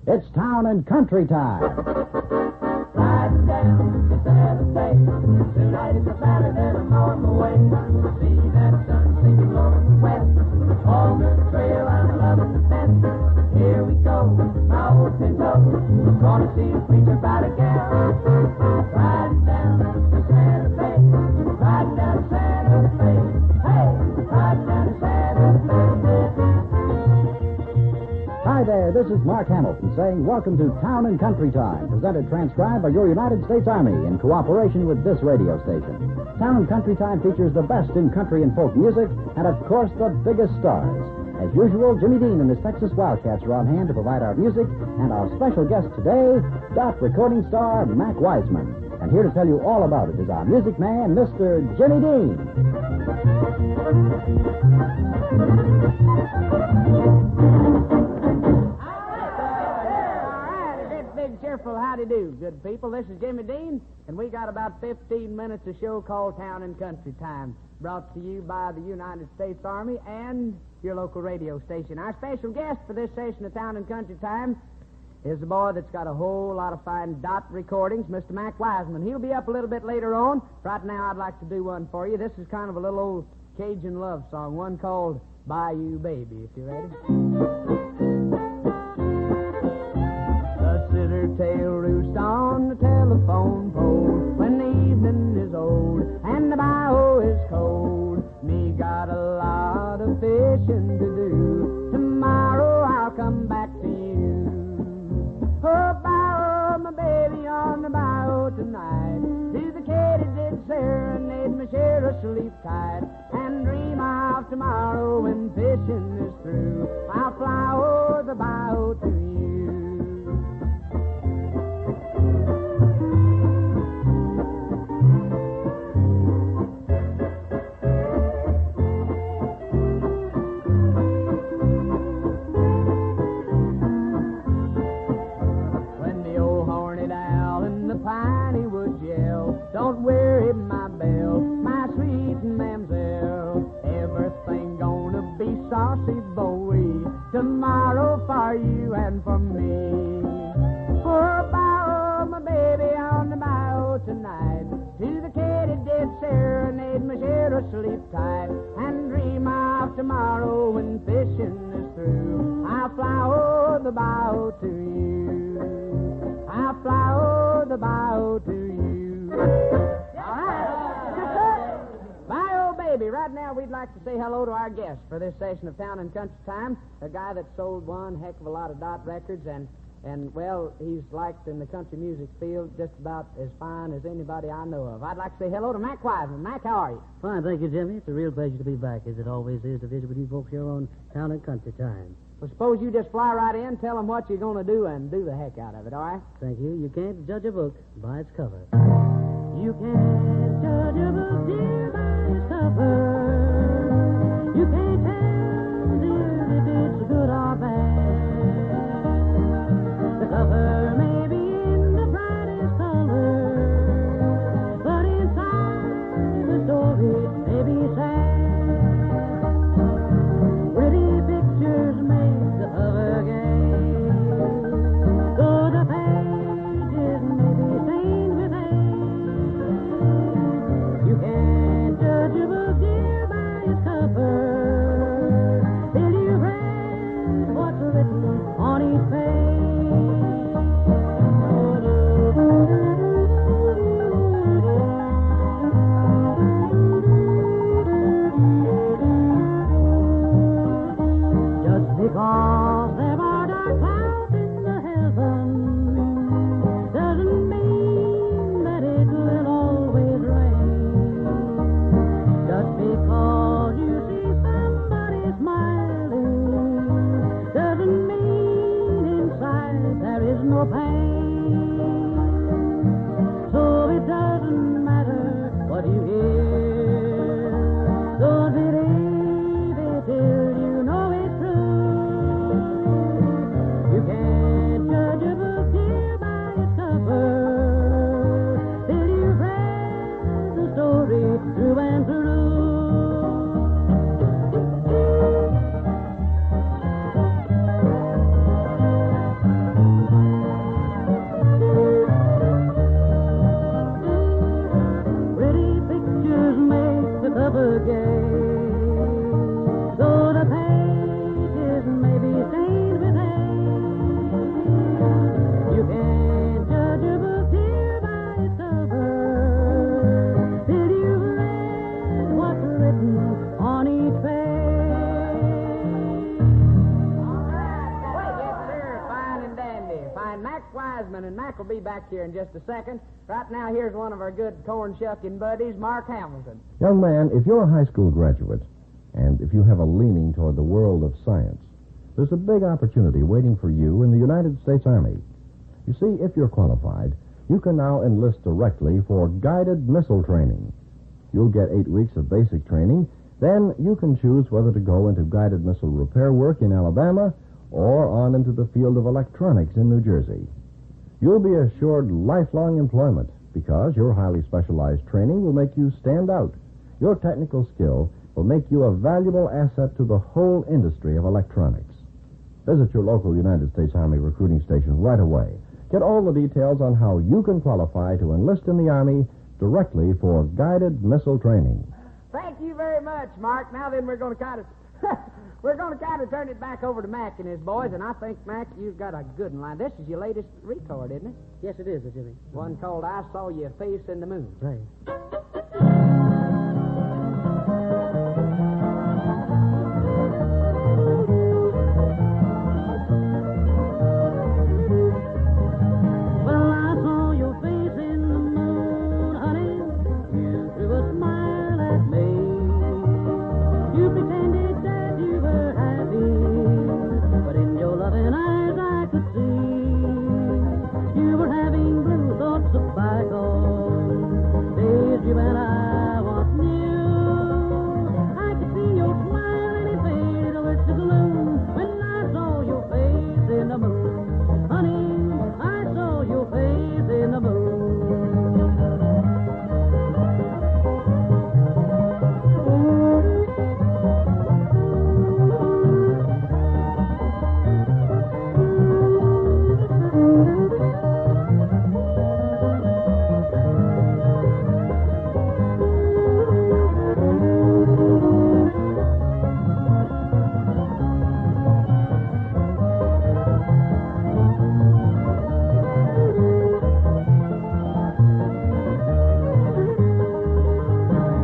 It's Town and Country Time. Riding down the Sabbath day, tonight is a Saturday and I'm on my way to see that sun sinking low in the west. All good trail, I'm loving the scent. Here we go, my old pinto, gonna see a preacher about a gal. Riding down the Santa Fe, riding down the Santa Fe, hey, riding down the Santa Fe. Hi there, this is Mark Hamilton saying welcome to Town and Country Time, presented transcribed by your United States Army in cooperation with this radio station. Town and Country Time features the best in country and folk music, and of course the biggest stars. As usual, Jimmy Dean and his Texas Wildcats are on hand to provide our music, and our special guest today, dot recording star Mac Wiseman. And here to tell you all about it is our music man, Mr. Jimmy Dean. Cheerful howdy-do, good people. This is Jimmy Dean, and we got about 15 minutes of show called Town and Country Time, brought to you by the United States Army and your local radio station. Our special guest for this session of Town and Country Time is the boy that's got a whole lot of fine dot recordings, Mr. Mac Wiseman. He'll be up a little bit later on. Right now, I'd like to do one for you. This is kind of a little old Cajun love song, one called Bayou Baby, if you're ready. Tail roost on the telephone pole when the evening is old and the bayou is cold. Me got a lot of fishing to do. Tomorrow I'll come back to you. Oh, bayou, my baby on the bayou tonight. To the katydid serenade me share a sleep tight and dream of tomorrow when fishing is through. I'll fly over the bayou to you. Don't worry, my belle, my sweet mamselle. Everything gonna be saucy, boy, tomorrow for you and for me. Oh, bayou, my baby on the bayou tonight. To the katydid serenade me share a sleep tight and dream of tomorrow when fishing is through. I'll fly over the bayou to you. I'll fly over the bayou to you. Baby, right now we'd like to say hello to our guest for this session of Town and Country Time, a guy that sold one heck of a lot of dot records, and well, he's liked in the country music field just about as fine as anybody I know of. I'd like to say hello to Mac Wiseman. Mac, how are you? Fine, thank you, Jimmy. It's a real pleasure to be back, as it always is, to visit with you folks here on Town and Country Time. Well, suppose you just fly right in, tell them what you're going to do, and do the heck out of it, all right? Thank you. You can't judge a book by its cover. You can't judge a book, dear, by its cover. You can't tell, dear, if it's good or bad. The cover may be in the brightest color, but inside the story may be sad. Pretty pictures make the cover gay, though the pages may be stained with age. You can't judge a book, dear, by its cover till you've read what's written on each page. Just because there are dark clouds in the heavens doesn't mean that it will always rain. Just because you see somebody smiling doesn't mean inside there is no pain. So it doesn't matter what you hear. Don't believe it till you know it's true. Wiseman, and Mac will be back here in just a second. Right now, here's one of our good corn-shucking buddies, Mark Hamilton. Young man, if you're a high school graduate, and if you have a leaning toward the world of science, there's a big opportunity waiting for you in the United States Army. You see, if you're qualified, you can now enlist directly for guided missile training. You'll get 8 weeks of basic training. Then you can choose whether to go into guided missile repair work in Alabama or on into the field of electronics in New Jersey. You'll be assured lifelong employment because your highly specialized training will make you stand out. Your technical skill will make you a valuable asset to the whole industry of electronics. Visit your local United States Army recruiting station right away. Get all the details on how you can qualify to enlist in the Army directly for guided missile training. Thank you very much, Mark. Now then, we're going to kind of turn it back over to Mac and his boys, and I think, Mac, you've got a good line. This is your latest record, isn't it? Yes, it is, Jimmy. One called I Saw Your Face in the Moon. Right. Well, I saw your face in the moon, honey. You threw a smile at me. You pretended that you were happy, but in your loving eyes I could see you were having blue thoughts of bygone days you and I once knew. I could see your smile and it faded over to gloom when I saw your face in the moon. Honey, I saw your face in the moon.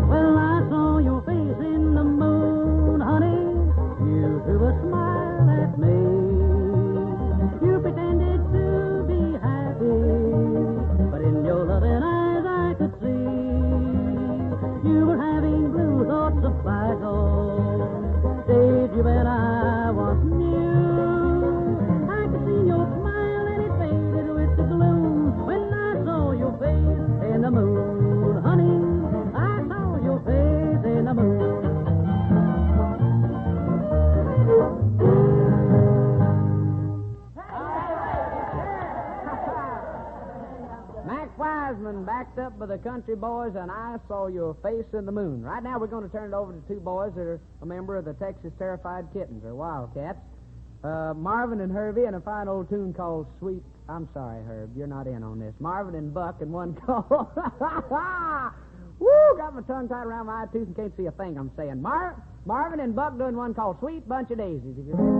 Well, I saw your face in the moon, honey. You threw a smile at me. You pretended to be happy, but in your loving eyes I could see you were having blue thoughts of bygone days you and I once knew. I could see your smile and it faded with the gloom when I saw your face in the moon, honey. I saw your face in the moon. Mac Wiseman backed up by the country boys, and I Saw Your Face in the Moon. Right now, we're going to turn it over to two boys that are a member of the Texas Terrified Kittens, or Wildcats. Marvin and Herbie, and a fine old tune called Sweet... I'm sorry, Herb, you're not in on this. Marvin and Buck, and one called... Woo! Got my tongue tied around my eye tooth and can't see a thing I'm saying. Marvin and Buck doing one called Sweet Bunch of Daisies. If you're ready.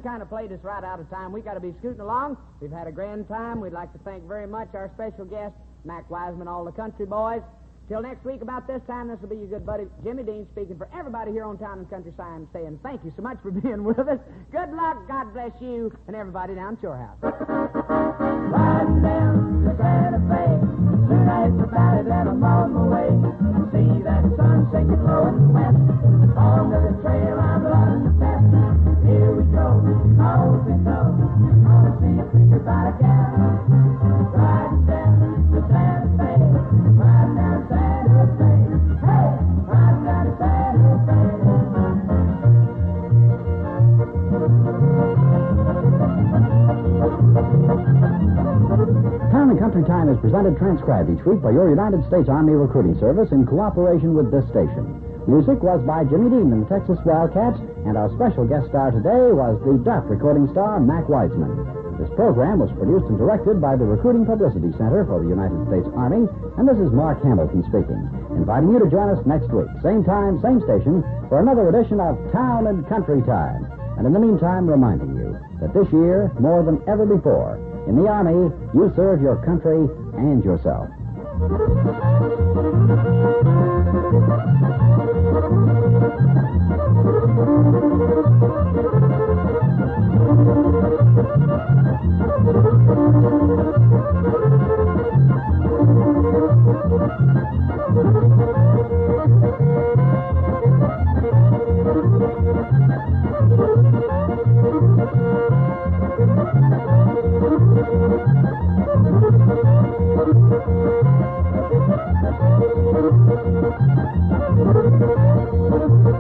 kind of played us right out of time. We got to be scooting along. We've had a grand time. We'd like to thank very much our special guest, Mac Wiseman, all the country boys. Till next week about this time, this will be your good buddy Jimmy Dean speaking for everybody here on Town and Country Sign, saying thank you so much for being with us. Good luck, God bless you, and everybody down at your house. Riding down the Santa Fe, soon as the valley that I'm on my way. See that sun sinking low in the west, on to the trail I'm loving the best. Here we go, always been low, gonna see a picture about a gal. Riding down the Santa Fe, riding down Santa Fe, hey, riding down the Santa Fe. Town and Country Time is presented transcribed each week by your United States Army Recruiting Service in cooperation with this station. Music was by Jimmy Dean and the Texas Wildcats, and our special guest star today was the deaf recording star Mac Wiseman. This program was produced and directed by the Recruiting Publicity Center for the United States Army, and this is Mark Hamilton speaking, inviting you to join us next week, same time, same station, for another edition of Town and Country Time. And in the meantime, reminding you that this year, more than ever before, in the Army, you serve your country and yourself. Thank you.